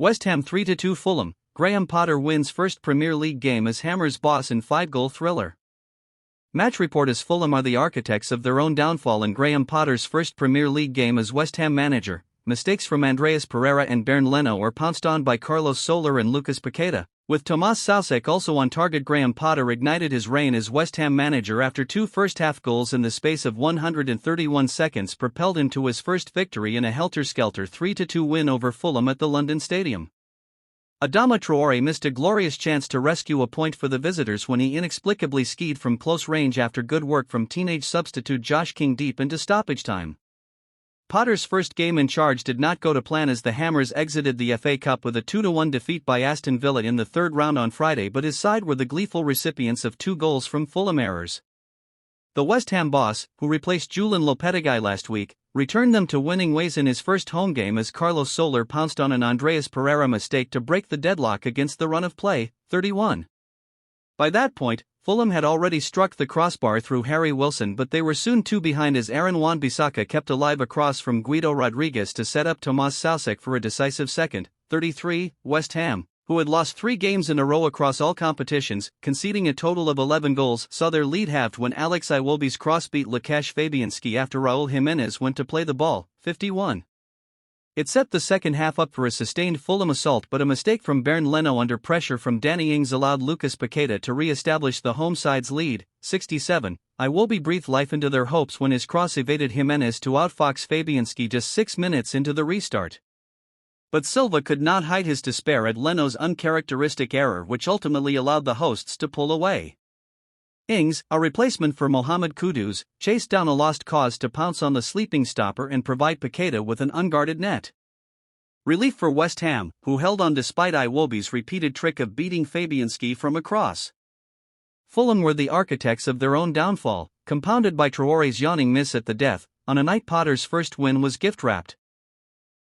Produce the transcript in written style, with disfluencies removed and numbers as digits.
West Ham 3-2 Fulham. Graham Potter wins first Premier League game as Hammers boss in 5-goal thriller. Match report as Fulham are the architects of their own downfall in Graham Potter's first Premier League game as West Ham manager. Mistakes from Andreas Pereira and Bernd Leno were pounced on by Carlos Soler and Lucas Paqueta. With Tomas Soucek also on target, Graham Potter ignited his reign as West Ham manager after two first-half goals in the space of 131 seconds propelled him to his first victory in a helter-skelter 3-2 win over Fulham at the London Stadium. Adama Traore missed a glorious chance to rescue a point for the visitors when he inexplicably skied from close range after good work from teenage substitute Josh King deep into stoppage time. Potter's first game in charge did not go to plan as the Hammers exited the FA Cup with a 2-1 defeat by Aston Villa in the third round on Friday, but his side were the gleeful recipients of 2 goals from Fulham errors. The West Ham boss, who replaced Julen Lopetegui last week, returned them to winning ways in his first home game as Carlos Soler pounced on an Andreas Pereira mistake to break the deadlock against the run of play, 31. By that point, Fulham had already struck the crossbar through Harry Wilson, but they were soon 2 behind as Aaron Wan-Bissaka kept alive a cross from Guido Rodriguez to set up Tomas Soucek for a decisive second, 33. West Ham, who had lost 3 games in a row across all competitions, conceding a total of 11 goals, saw their lead halved when Alex Iwobi's cross beat Łukasz Fabianski after Raul Jimenez went to play the ball, 51. It set the second half up for a sustained Fulham assault, but a mistake from Bernd Leno under pressure from Danny Ings allowed Lucas Paqueta to re-establish the home side's lead, 67. Iwobi breathed life into their hopes when his cross evaded Jimenez to outfox Fabianski just 6 minutes into the restart. But Silva could not hide his despair at Leno's uncharacteristic error, which ultimately allowed the hosts to pull away. Ings, a replacement for Mohamed Kudus, chased down a lost cause to pounce on the sleeping stopper and provide Paqueta with an unguarded net. Relief for West Ham, who held on despite Iwobi's repeated trick of beating Fabianski from across. Fulham were the architects of their own downfall, compounded by Traore's yawning miss at the death, on a night Potter's first win was gift-wrapped.